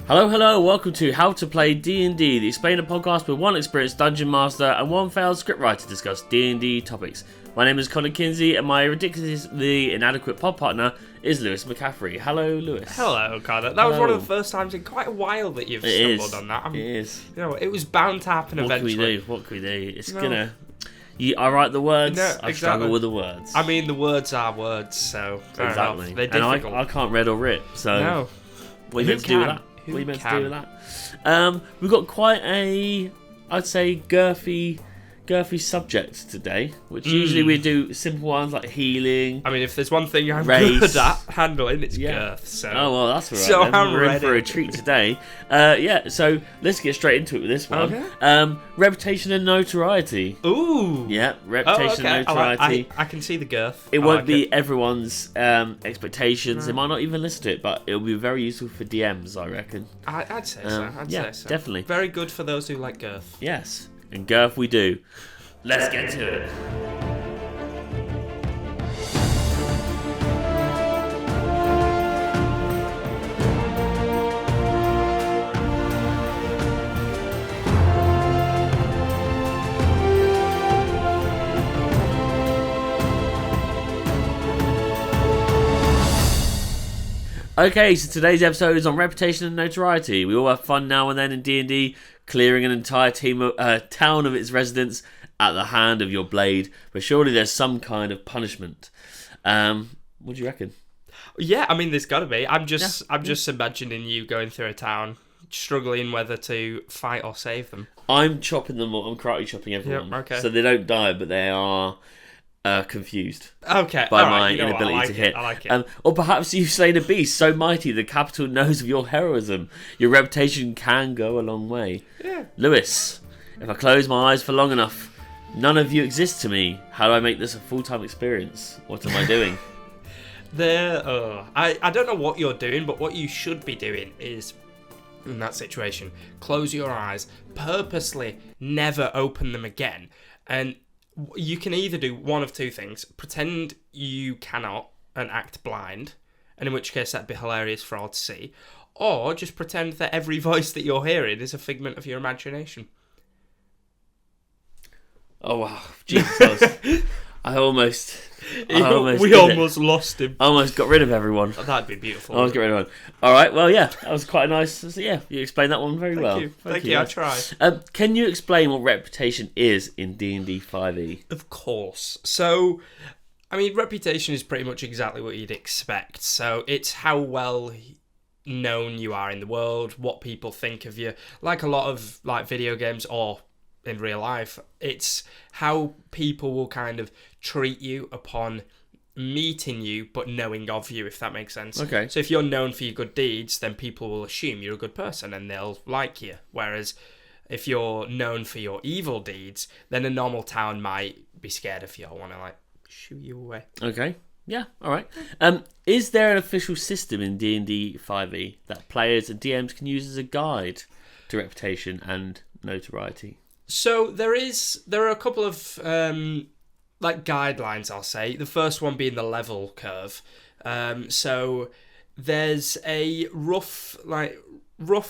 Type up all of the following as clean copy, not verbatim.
Hello, welcome to How to Play D&D, the explainer podcast with one experienced dungeon master and one failed scriptwriter to discuss D&D topics. My name is Kinsey, and my ridiculously inadequate pod partner is McCaffery. Hello, Lewis. Hello, Connor. That was one of the first times in quite a while that you've stumbled on that. It is. You know, it was bound to happen eventually. What can we do? It's gonna... I write the words, I struggle with the words. I mean, the words are words, so fair exactly. enough. They're difficult. And I can't read or write, so... No. What are you meant to do with that? What are you meant to do with that? We've got quite a, I'd say, girthy subject today, which usually we do simple ones like healing. I mean, if there's one thing I'm race. good at handling, it's girth. So. Oh, well, that's all right. So then. We're in for a treat today. So let's get straight into it with this one. Okay. Reputation and notoriety. Ooh. Yeah, reputation and notoriety. I can see the girth. It won't be everyone's expectations. They might not even listen to it, but it'll be very useful for DMs, I reckon. I'd say so. I'd say so. Definitely. Very good for those who like girth. Yes. And girth we do. Let's get to it. Okay, so today's episode is on reputation and notoriety. We all have fun now and then in D&D, clearing an entire town of its residents at the hand of your blade, but surely there's some kind of punishment. What do you reckon? Yeah, I mean, there's got to be. I'm just imagining you going through a town, struggling whether to fight or save them. I'm chopping them all. I'm karate chopping everyone. Yep, okay. So they don't die, but they are confused. Okay, by all my right, inability to hit. I like it. Or perhaps you've slain a beast so mighty the capital knows of your heroism. Your reputation can go a long way. Yeah. Lewis, if I close my eyes for long enough, none of you exist to me. How do I make this a full-time experience? What am I doing? I don't know what you're doing, but what you should be doing is, in that situation, close your eyes, purposely never open them again, and you can either do one of two things: pretend you cannot and act blind, and in which case that'd be hilarious for all to see, or just pretend that every voice that you're hearing is a figment of your imagination. Oh wow, Jesus! We almost lost him. I almost got rid of everyone. Oh, that'd be beautiful. I almost got rid of everyone. All right, well, yeah, that was quite a nice. So, yeah, you explained that one very well. Thank you. I tried. Can you explain what reputation is in D&D 5e? Of course. So, I mean, reputation is pretty much exactly what you'd expect. So it's how well known you are in the world, what people think of you. Like a lot of video games or in real life, it's how people will kind of treat you upon meeting you but knowing of you, if that makes sense. Okay. So if you're known for your good deeds, then people will assume you're a good person and they'll like you. Whereas if you're known for your evil deeds, then a normal town might be scared of you or want to shoo you away. Okay. Yeah, all right. Is there an official system in D&D 5e that players and DMs can use as a guide to reputation and notoriety? So there are a couple of guidelines, I'll say. The first one being the level curve. So there's a rough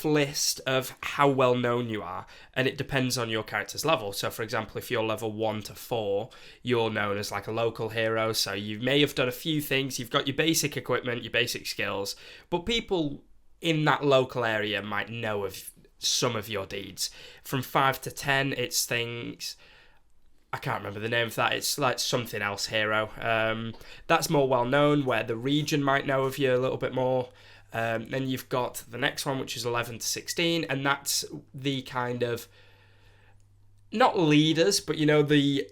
list of how well known you are, and it depends on your character's level. So for example, if you're level 1 to 4, you're known as a local hero, so you may have done a few things, you've got your basic equipment, your basic skills, but people in that local area might know of some of your deeds. From 5 to 10, it's things, I can't remember the name of that, it's something else hero. That's more well known, where the region might know of you a little bit more. Then you've got the next one, which is 11 to 16, and that's the kind of, not leaders, but the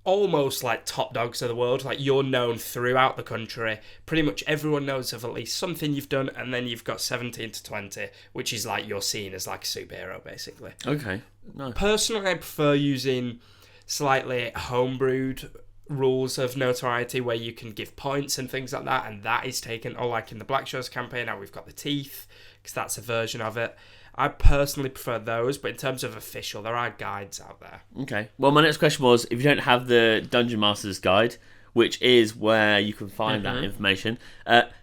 almost top dogs of the world. You're known throughout the country. Pretty much everyone knows of at least something you've done. And then you've got 17 to 20, which is you're seen as a superhero, basically. Okay. No. Personally, I prefer using slightly homebrewed rules of notoriety where you can give points and things like that. And that is taken, or in the Black Shows campaign, now we've got the teeth, because that's a version of it. I personally prefer those, but in terms of official, there are guides out there. Okay. Well, my next question was, if you don't have the Dungeon Master's Guide, which is where you can find that information,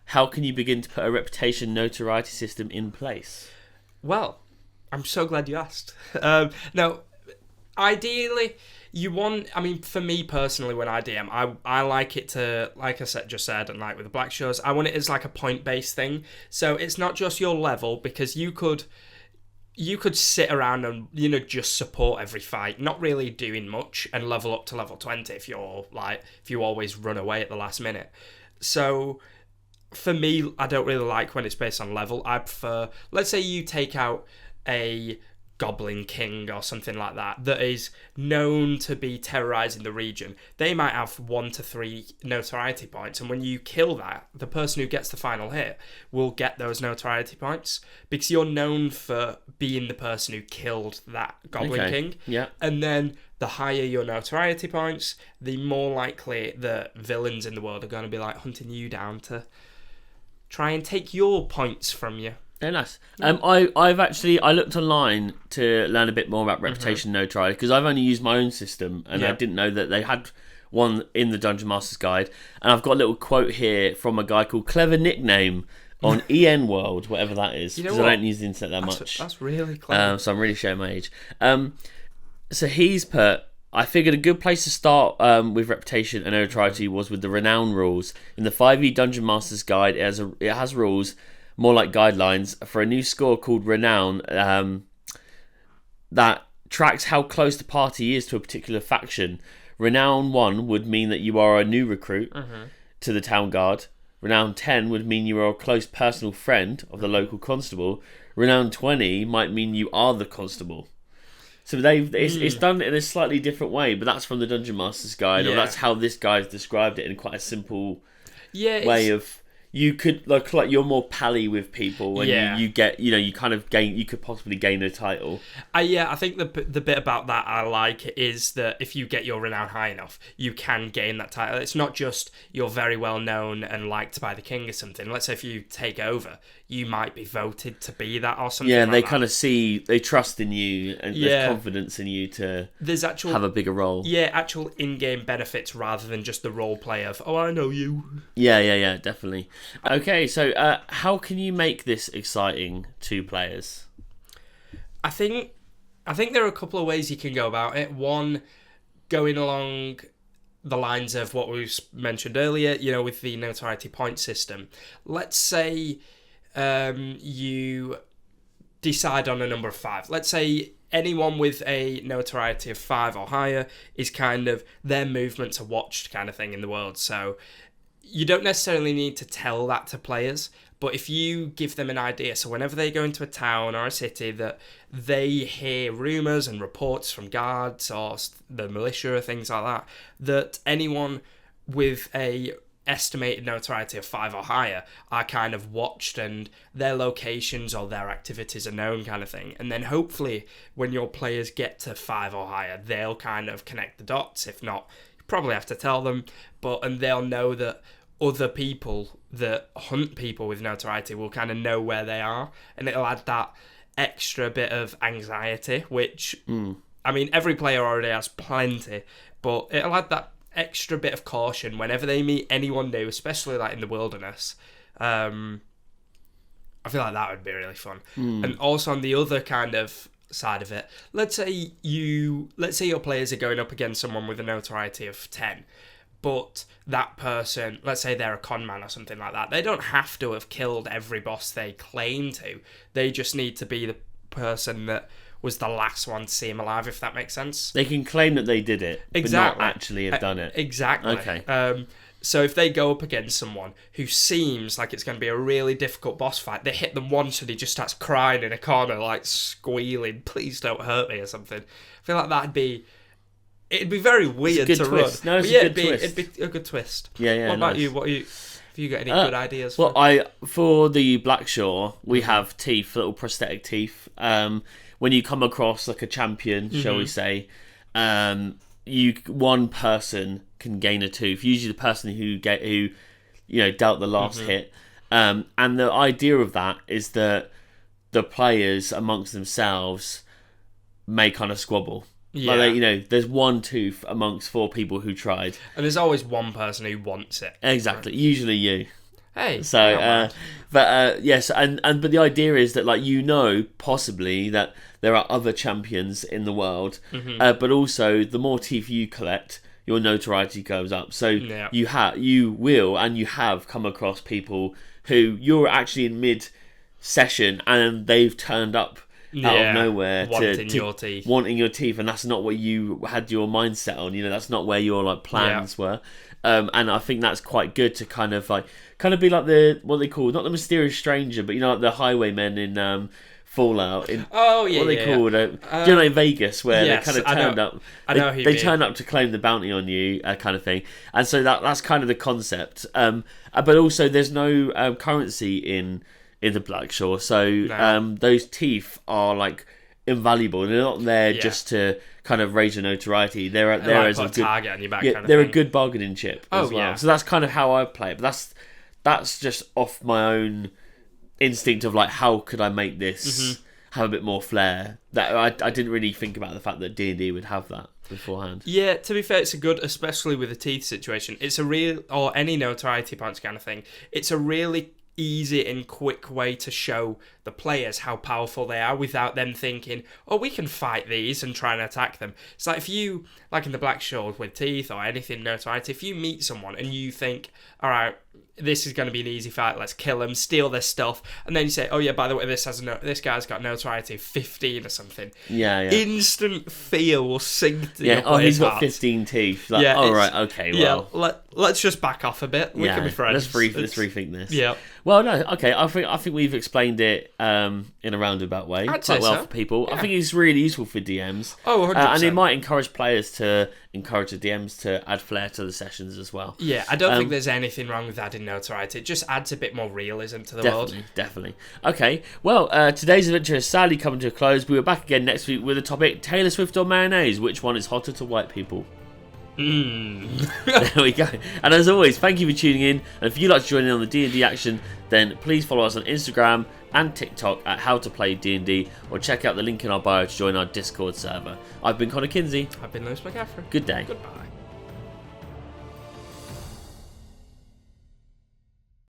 how can you begin to put a reputation notoriety system in place? Well, I'm so glad you asked. No, ideally, you want. I mean, for me personally, when I DM, I like it to, like I just said, and like with the Black Shores, I want it as like a point-based thing. So it's not just your level, because you could sit around and just support every fight, not really doing much, and level up to level 20 if you always run away at the last minute. So for me, I don't really like when it's based on level. I prefer, let's say you take out a Goblin King or something like that is known to be terrorizing the region. They might have 1 to 3 notoriety points, and when you kill that, the person who gets the final hit will get those notoriety points, because you're known for being the person who killed that Goblin King. Yeah. And then the higher your notoriety points, the more likely the villains in the world are going to be like hunting you down to try and take your points from you. Very nice. I looked online to learn a bit more about reputation notoriety, because I've only used my own system, and I didn't know that they had one in the Dungeon Master's Guide. And I've got a little quote here from a guy called Clever Nickname on EN World, whatever that is, because I don't use the internet that much. That's really clever. So I'm really showing my age. So he's put, I figured a good place to start with reputation and notoriety was with the renown rules. In the 5e Dungeon Master's Guide, it has rules more like guidelines for a new score called Renown that tracks how close the party is to a particular faction. Renown 1 would mean that you are a new recruit to the town guard. Renown 10 would mean you are a close personal friend of the local constable. Renown 20 might mean you are the constable. So it's done in a slightly different way, but that's from the Dungeon Master's Guide, or that's how this guy's described it in quite a simple way of... You could like you're more pally with people, and you get you kind of gain. You could possibly gain a title. I think the bit about that I like is that if you get your renown high enough, you can gain that title. It's not just you're very well known and liked by the king or something. Let's say if you take over, you might be voted to be that or something. Yeah, like they that. kind of they trust in you, and there's confidence in you to have a bigger role. Yeah, actual in-game benefits rather than just the role play of I know you. Yeah, definitely. Okay, so how can you make this exciting to players? I think there are a couple of ways you can go about it. One, going along the lines of what we mentioned earlier, with the notoriety point system. Let's say you decide on a number of 5. Let's say anyone with a notoriety of 5 or higher is kind of their movements are watched kind of thing in the world. So you don't necessarily need to tell that to players, but if you give them an idea, so whenever they go into a town or a city that they hear rumours and reports from guards or the militia or things like that, that anyone with a estimated notoriety of 5 or higher are kind of watched and their locations or their activities are known kind of thing. And then hopefully when your players get to 5 or higher, they'll kind of connect the dots. If not, you probably have to tell them, and they'll know that other people that hunt people with notoriety will kind of know where they are, and it'll add that extra bit of anxiety, which, I mean, every player already has plenty, but it'll add that extra bit of caution whenever they meet anyone new, especially like in the wilderness. I feel like that would be really fun. And also on the other kind of side of it, let's say your players are going up against someone with a notoriety of 10, but that person, let's say they're a con man or something like that, they don't have to have killed every boss they claim to. They just need to be the person that was the last one to see him alive, if that makes sense. They can claim that they did it, exactly, but not actually have done it. Exactly. Okay. So if they go up against someone who seems like it's going to be a really difficult boss fight, they hit them once and he just starts crying in a corner, like squealing, "Please don't hurt me" or something. I feel like it'd be very weird to twist. run. No, it'd be a good twist. Yeah. What about nice. you? Have you got any good ideas? For the Blackshore, we have teeth, little prosthetic teeth. When you come across like a champion, shall we say, one person can gain a tooth. Usually, the person who dealt the last hit. And the idea of that is that the players amongst themselves may kind of squabble. Yeah. Like there's one tooth amongst 4 people who tried, and there's always one person who wants it. Exactly. Right. Usually you. Hey. So, yes, but the idea is that, like, possibly that there are other champions in the world, but also the more teeth you collect, your notoriety goes up. So you have come across people who you're actually in mid session and they've turned up out of nowhere wanting your teeth, and that's not what you had your mindset on. That's not where your like plans were. And I think that's quite good to kind of be like what they call, not the mysterious stranger, but like the highwaymen in Fallout. What they called? In Vegas, where they kind of turned up. They turned up to claim the bounty on you, kind of thing. And so that's kind of the concept. But also, there's no currency in the Blackshore, so those teeth are like invaluable. They're not there just to kind of raise your notoriety. They're there as a good target on your back. They're a good bargaining chip as well. Yeah. So that's kind of how I play it. But that's just off my own instinct of like, how could I make this have a bit more flair? That I didn't really think about the fact that D&D would have that beforehand. Yeah, to be fair, it's a good, especially with the teeth situation. It's a real, or any notoriety points kind of thing. It's a really easy and quick way to show the players how powerful they are without them thinking, oh, we can fight these and try and attack them. It's like if you, like in the Blackshore with teeth or anything notoriety, if you meet someone and you think, all right, this is going to be an easy fight, let's kill them, steal their stuff, and then you say, oh yeah, by the way, this guy's got notoriety of 15 or something. Yeah. Instant fear will sink to your player's he's got heart. 15 teeth. Like, right, okay, well. Yeah, let's just back off a bit. We can be friends. Let's rethink this. Yeah. Well, no, okay, I think we've explained it in a roundabout way quite well for people. Yeah. I think it's really useful for DMs. Oh, 100%. And it might encourage players to encourage the DMs to add flair to the sessions as well. Yeah, I don't think there's anything wrong with adding notoriety. It just adds a bit more realism to the world. Definitely. Okay, well, today's adventure is sadly coming to a close. We are back again next week with a topic, Taylor Swift or mayonnaise? Which one is hotter to white people? There we go. And as always, thank you for tuning in. And if you'd like to join in on the D&D action, then please follow us on Instagram and TikTok at How to Play D&D, or check out the link in our bio to join our Discord server. I've been Connor Kinsey. I've been Lewis McCaffery. Good day. Goodbye.